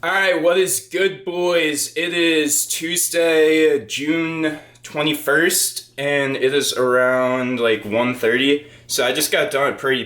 Alright, what is good, boys? It is Tuesday, June 21st, and it is around like 1:30. So I just got done a pretty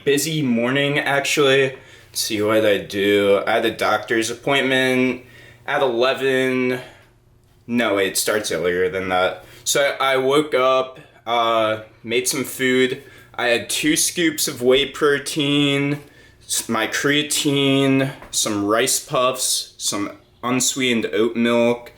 busy morning, actually. Let's see, what did I do? I had a doctor's appointment at 11. No, wait, it starts earlier than that. So I woke up, made some food. I had 2 scoops of whey protein, my creatine, some rice puffs, some unsweetened oat milk,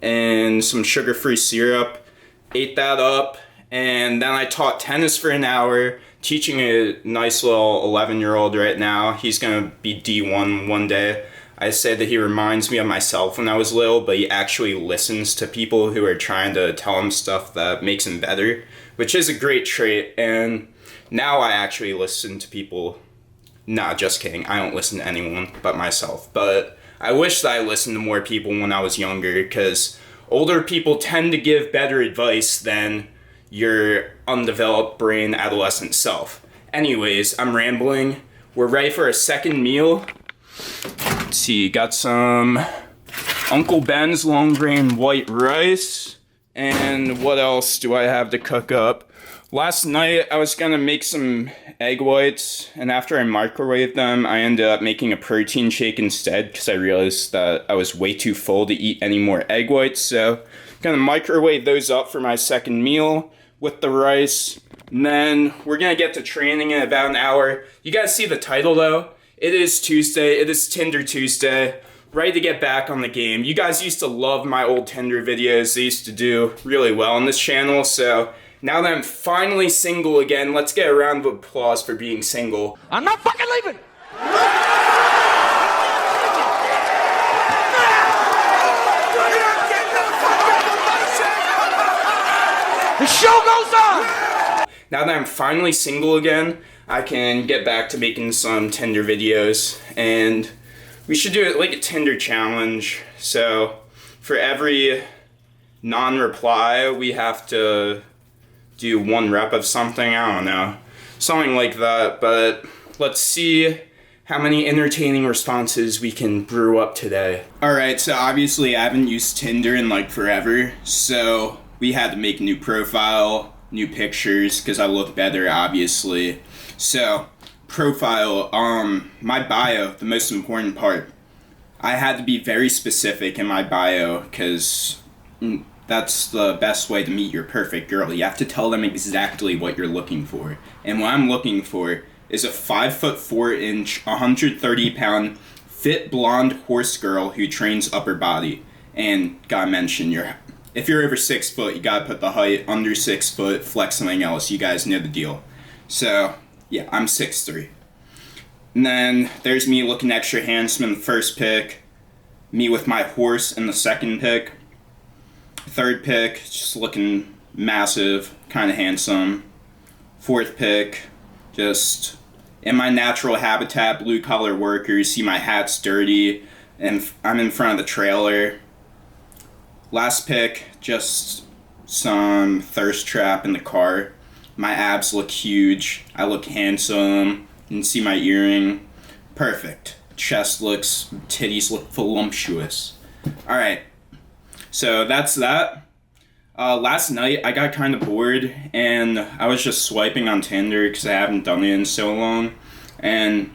and some sugar-free syrup. Ate that up, and then I taught tennis for an hour, teaching a nice little 11-year-old right now. He's gonna be D1 one day. I say that he reminds me of myself when I was little, but he actually listens to people who are trying to tell him stuff that makes him better, which is a great trait, and now I actually listen to people. Nah, just kidding. I don't listen to anyone but myself. But I wish that I listened to more people when I was younger, because older people tend to give better advice than your undeveloped brain adolescent self. Anyways, I'm rambling. We're ready for a second meal. Let's see, got some Uncle Ben's long grain white rice. And what else do I have to cook up? Last night, I was gonna make some egg whites, and after I microwaved them, I ended up making a protein shake instead, because I realized that I was way too full to eat any more egg whites, so I'm gonna microwave those up for my second meal with the rice, and then we're gonna get to training in about an hour. You guys see the title, though? It is Tuesday, it is Tinder Tuesday, ready to get back on the game. You guys used to love my old Tinder videos. They used to do really well on this channel, so now that I'm finally single again, let's get a round of applause for being single. I'm not fucking leaving! The show goes on! Now that I'm finally single again, I can get back to making some Tinder videos, and we should do it like a Tinder challenge. So for every non-reply, we have to do 1 rep of something. I don't know, something like that, but let's see how many entertaining responses we can brew up today. Alright, so obviously I haven't used Tinder in like forever, so we had to make a new profile, new pictures, because I look better, obviously. So, profile, my bio, the most important part. I had to be very specific in my bio, because that's the best way to meet your perfect girl. You have to tell them exactly what you're looking for. And what I'm looking for is a 5'4", 130-pound, fit blonde horse girl who trains upper body. And gotta mention, if you're over 6 foot, you gotta put the height under 6 foot, flex something else. You guys know the deal. So, yeah, I'm 6'3". And then there's me looking extra handsome in the first pic. Me with my horse in the second pic. Third pick, just looking massive, kind of handsome. Fourth pick, just in my natural habitat, blue collar worker. You see my hat's dirty, and I'm in front of the trailer. Last pick, just some thirst trap in the car. My abs look huge. I look handsome. You can see my earring. Perfect. Titties look voluptuous. Alright. So that's that. Last night I got kind of bored and I was just swiping on Tinder because I haven't done it in so long. And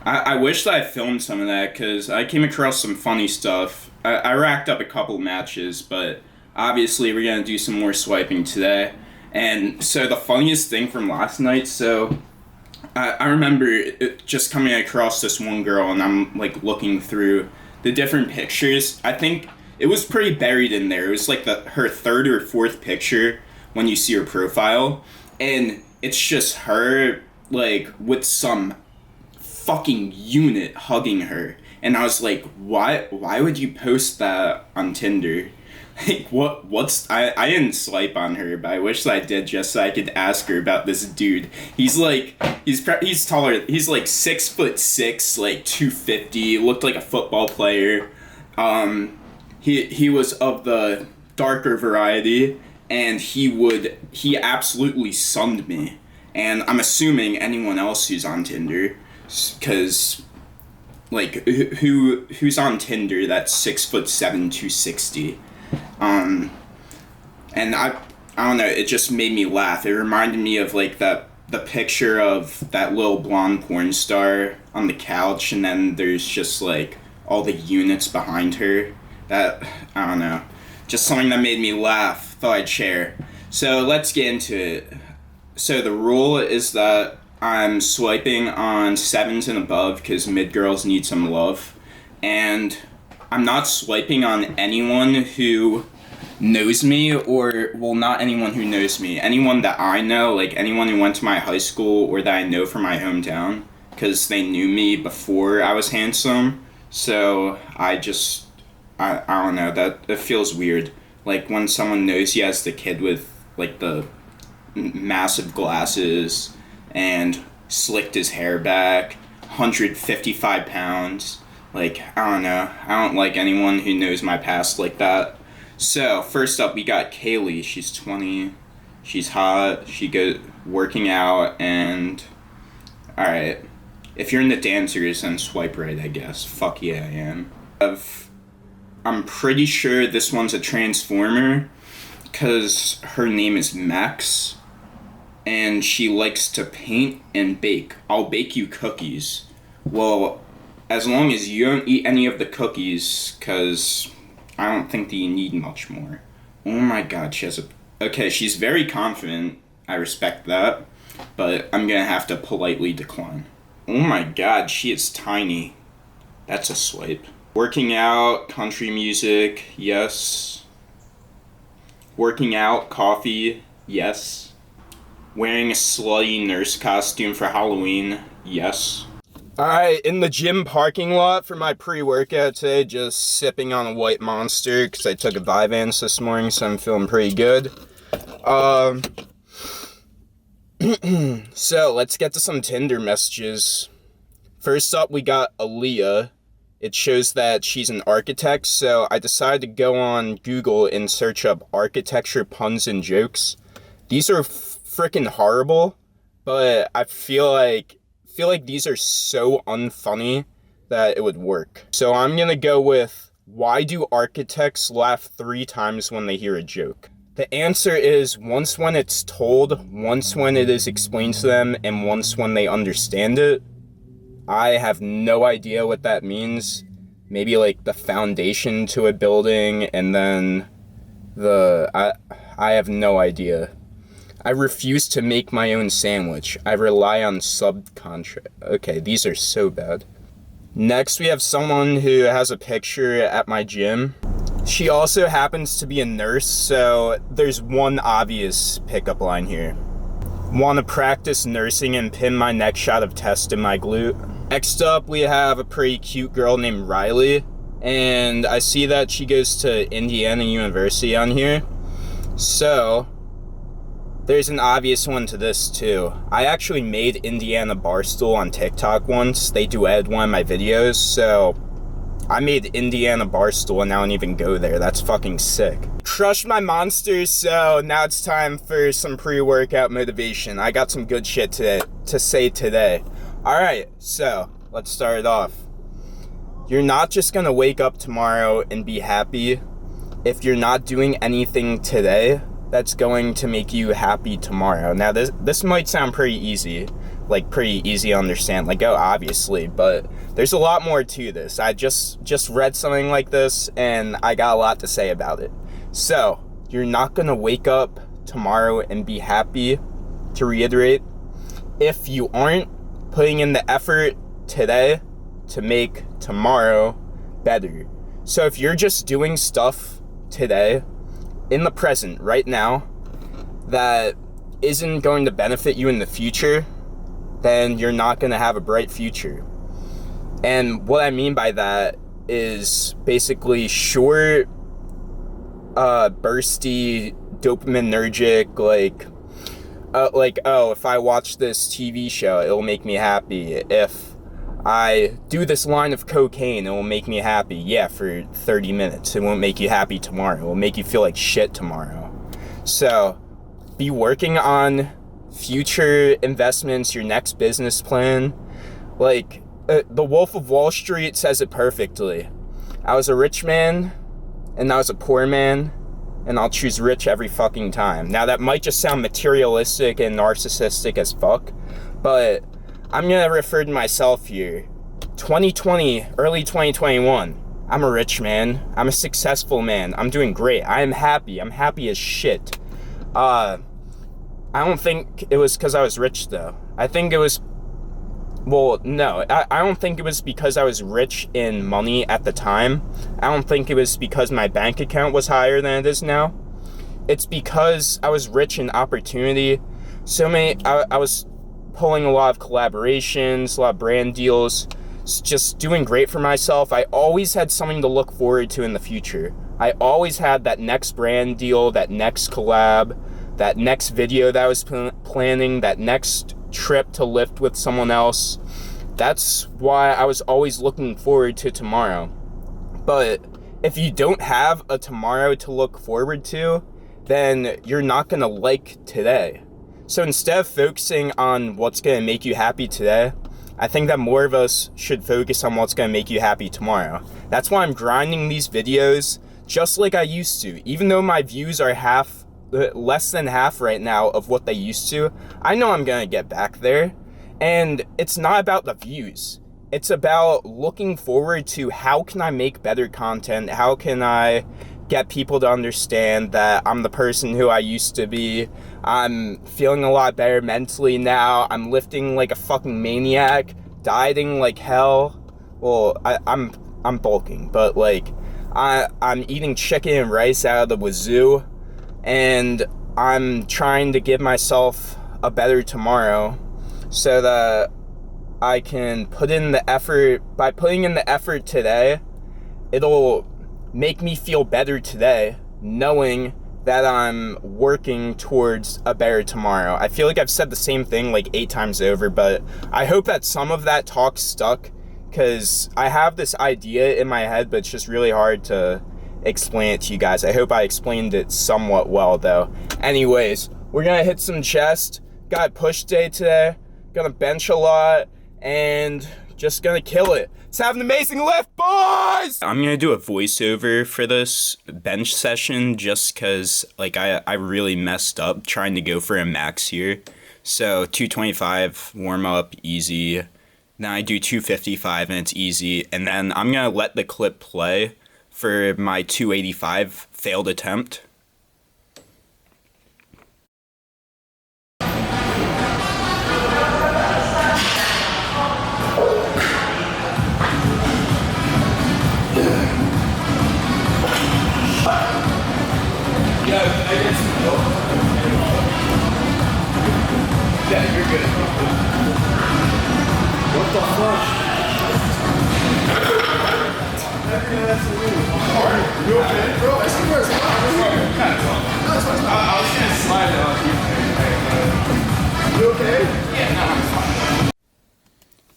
I wish that I filmed some of that because I came across some funny stuff. I racked up a couple matches, but obviously we're going to do some more swiping today. And so the funniest thing from last night, so I remember just coming across this one girl and I'm like looking through the different pictures. I think it was pretty buried in there. It was like her 3rd or 4th picture when you see her profile. And it's just her, like, with some fucking unit hugging her. And I was like, why would you post that on Tinder? Like, I didn't swipe on her, but I wish that I did just so I could ask her about this dude. He's taller, he's like 6'6", like 250, looked like a football player. He was of the darker variety, and he absolutely sunned me. And I'm assuming anyone else who's on Tinder, because like who's on Tinder that's 6'7", 260. And I don't know, it just made me laugh. It reminded me of like the picture of that little blonde porn star on the couch, and then there's just like all the units behind her. That, I don't know, just something that made me laugh, thought I'd share. So let's get into it. So the rule is that I'm swiping on 7s and above because mid-girls need some love. And I'm not swiping on anyone who knows me, or, well, not anyone who knows me. Anyone that I know, like anyone who went to my high school or that I know from my hometown, because they knew me before I was handsome. So I don't know, that it feels weird. Like when someone knows you as the kid with like the massive glasses and slicked his hair back, 155 pounds. Like, I don't know. I don't like anyone who knows my past like that. So, first up, we got Kaylee. She's 20. She's hot. She goes working out, and alright. If you're into dancers, then swipe right, I guess. Fuck yeah, I am. I'm pretty sure this one's a Transformer, because her name is Max, and she likes to paint and bake. I'll bake you cookies. Well, as long as you don't eat any of the cookies, because I don't think that you need much more. Oh my god, she has a... Okay, she's very confident. I respect that. But I'm gonna have to politely decline. Oh my god, she is tiny. That's a swipe. Working out, country music, yes. Working out, coffee, yes. Wearing a slutty nurse costume for Halloween, yes. Alright, in the gym parking lot for my pre-workout today, just sipping on a white Monster, because I took a Vyvanse this morning, so I'm feeling pretty good. So, let's get to some Tinder messages. First up, we got Aaliyah. It shows that she's an architect, so I decided to go on Google and search up architecture puns and jokes. These are freaking horrible, but I feel like these are so unfunny that it would work. So I'm gonna go with, why do architects laugh 3 times when they hear a joke? The answer is once when it's told, once when it is explained to them, and once when they understand it. I have no idea what that means. Maybe like the foundation to a building, and then I have no idea. I refuse to make my own sandwich. I rely on subcontract. Okay, these are so bad. Next, we have someone who has a picture at my gym. She also happens to be a nurse, so there's one obvious pickup line here. Want to practice nursing and pin my next shot of test in my glute? Next up, we have a pretty cute girl named Riley, and I see that she goes to Indiana University on here. So there's an obvious one to this too. I actually made Indiana Barstool on TikTok once. They duetted one of my videos, so I made Indiana Barstool and I don't even go there. That's fucking sick. Crushed my Monsters, so now it's time for some pre-workout motivation. I got some good shit to say today. Alright, so let's start it off. You're not just gonna wake up tomorrow and be happy. If you're not doing anything today, that's going to make you happy tomorrow. Now this might sound pretty easy, like pretty easy to understand, like, oh, obviously, but there's a lot more to this. I just read something like this and I got a lot to say about it. So, you're not gonna wake up tomorrow and be happy, to reiterate, if you aren't putting in the effort today to make tomorrow better. So if you're just doing stuff today, in the present, right now, that isn't going to benefit you in the future, then you're not going to have a bright future. And what I mean by that is basically short, bursty, dopaminergic, like, oh, if I watch this TV show, it'll make me happy. If I do this line of cocaine, it will make me happy. Yeah, for 30 minutes. It won't make you happy tomorrow. It will make you feel like shit tomorrow. So, be working on future investments, your next business plan. Like, The Wolf of Wall Street says it perfectly. I was a rich man, and I was a poor man, and I'll choose rich every fucking time. Now, that might just sound materialistic and narcissistic as fuck, but I'm gonna refer to myself here. 2020, early 2021. I'm a rich man. I'm a successful man. I'm doing great. I am happy. I'm happy as shit. I don't think it was because I was rich, though. I think it was... Well, no. I don't think it was because I was rich in money at the time. I don't think it was because my bank account was higher than it is now. It's because I was rich in opportunity. I was pulling a lot of collaborations, a lot of brand deals, just doing great for myself. I always had something to look forward to in the future. I always had that next brand deal, that next collab, that next video that I was planning, that next trip to lift with someone else. That's why I was always looking forward to tomorrow. But if you don't have a tomorrow to look forward to, then you're not gonna like today. So instead of focusing on what's gonna make you happy today, I think that more of us should focus on what's gonna make you happy tomorrow. That's why I'm grinding these videos just like I used to. Even though my views are less than half right now of what they used to, I know I'm gonna get back there. And it's not about the views. It's about looking forward to how can I make better content? How can I get people to understand that I'm the person who I used to be? I'm feeling a lot better mentally now. I'm lifting like a fucking maniac, dieting like hell. Well, I'm bulking, but like I'm eating chicken and rice out of the wazoo, and I'm trying to give myself a better tomorrow so that I can put in the effort. By putting in the effort today, it'll make me feel better today, knowing that I'm working towards a better tomorrow. I feel like I've said the same thing like 8 times over, but I hope that some of that talk stuck, because I have this idea in my head, but it's just really hard to explain it to you guys. I hope I explained it somewhat well, though. Anyways, we're gonna hit some chest. Got push day today. Gonna bench a lot, and just gonna kill it. Let's have an amazing lift, boys! I'm gonna do a voiceover for this bench session just because, like, I really messed up trying to go for a max here. So 225 warm up, easy. Then I do 255 and it's easy. And then I'm gonna let the clip play for my 285 failed attempt. Yeah, you're good. What the fuck? You okay, bro? I see where it's going. I was gonna slide it on you. You okay? Yeah, no, I'm fine.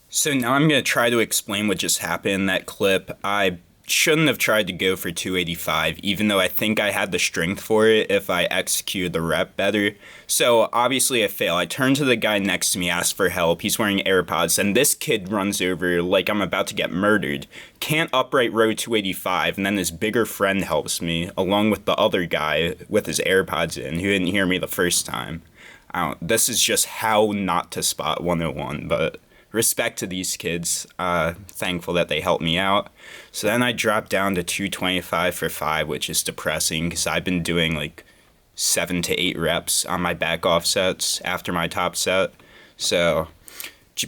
So now I'm gonna try to explain what just happened. That clip, I shouldn't have tried to go for 285, even though I think I had the strength for it if I executed the rep better. So obviously I fail. I turn to the guy next to me, ask for help. He's wearing AirPods, and this kid runs over like I'm about to get murdered. Can't upright row 285, and then his bigger friend helps me, along with the other guy with his AirPods in, who didn't hear me the first time. This is just how not to spot 101, but respect to these kids. Thankful that they helped me out. So then I dropped down to 225 for 5, which is depressing because I've been doing like 7 to 8 reps on my back off sets after my top set. So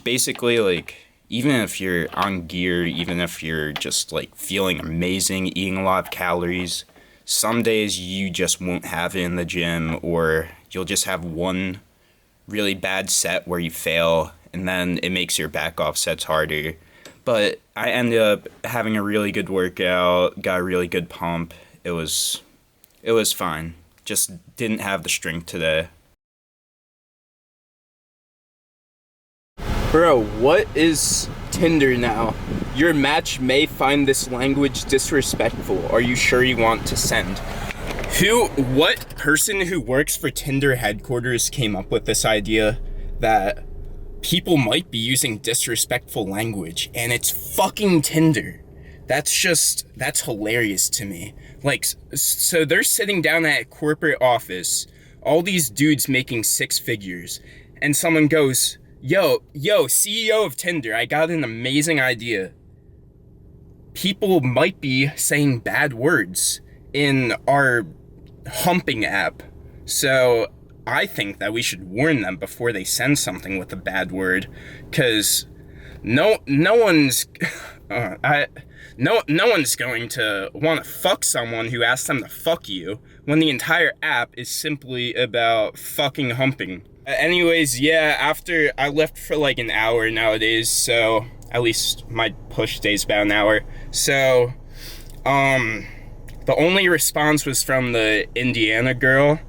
basically, like, even if you're on gear, even if you're just like feeling amazing, eating a lot of calories, some days you just won't have it in the gym, or you'll just have one really bad set where you fail, and then it makes your back off sets harder. But I ended up having a really good workout, got a really good pump. It was fine. Just didn't have the strength today. Bro, what is Tinder now? Your match may find this language disrespectful. Are you sure you want to send? What person who works for Tinder headquarters came up with this idea that people might be using disrespectful language, and it's fucking Tinder. That's hilarious to me. Like, so they're sitting down at a corporate office, all these dudes making 6 figures, and someone goes, yo, CEO of Tinder, I got an amazing idea. People might be saying bad words in our humping app. So I think that we should warn them before they send something with a bad word, because no one's going to want to fuck someone who asks them to fuck you when the entire app is simply about fucking humping. Anyways, yeah, after I left for like an hour nowadays, so at least my push day's about an hour. So, the only response was from the Indiana girl.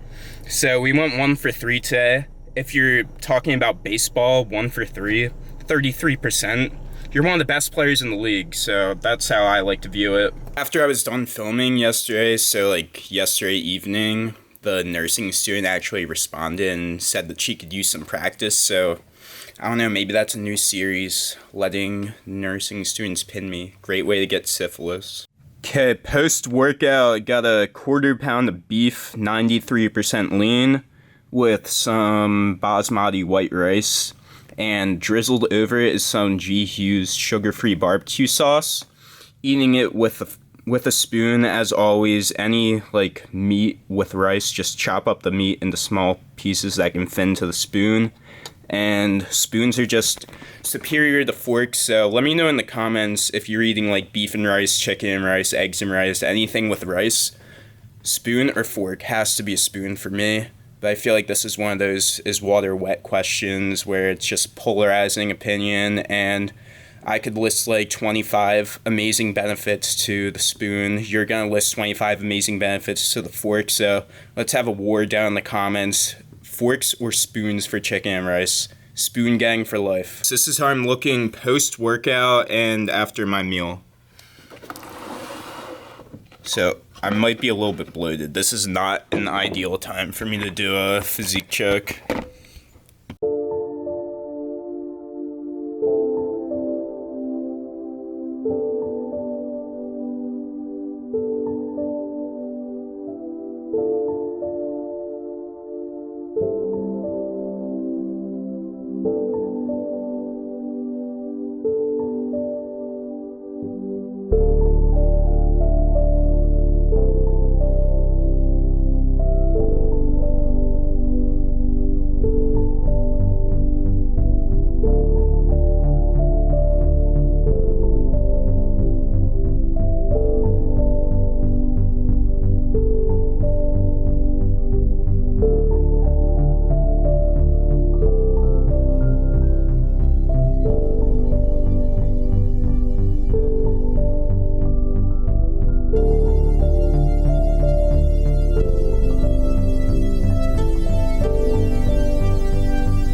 So we went 1 for 3 today. If you're talking about baseball, 1 for 3, 33%. You're one of the best players in the league, so that's how I like to view it. After I was done filming yesterday, so like yesterday evening, the nursing student actually responded and said that she could use some practice, so I don't know, maybe that's a new series, letting nursing students pin me. Great way to get syphilis. Okay, post-workout, got a 1/4 pound of beef, 93% lean, with some basmati white rice, and drizzled over it is some G. Hughes sugar-free barbecue sauce. Eating it with a spoon, as always. Any like meat with rice, just chop up the meat into small pieces that can fit into the spoon. And spoons are just superior to forks, so let me know in the comments if you're eating like beef and rice, chicken and rice, eggs and rice, anything with rice. Spoon or fork? Has to be a spoon for me. But I feel like this is one of those is water wet questions where it's just polarizing opinion, and I could list like 25 amazing benefits to the spoon. You're going to list 25 amazing benefits to the fork, so let's have a war down in the comments. Forks or spoons for chicken and rice? Spoon gang for life. So this is how I'm looking post-workout and after my meal. So I might be a little bit bloated. This is not an ideal time for me to do a physique check.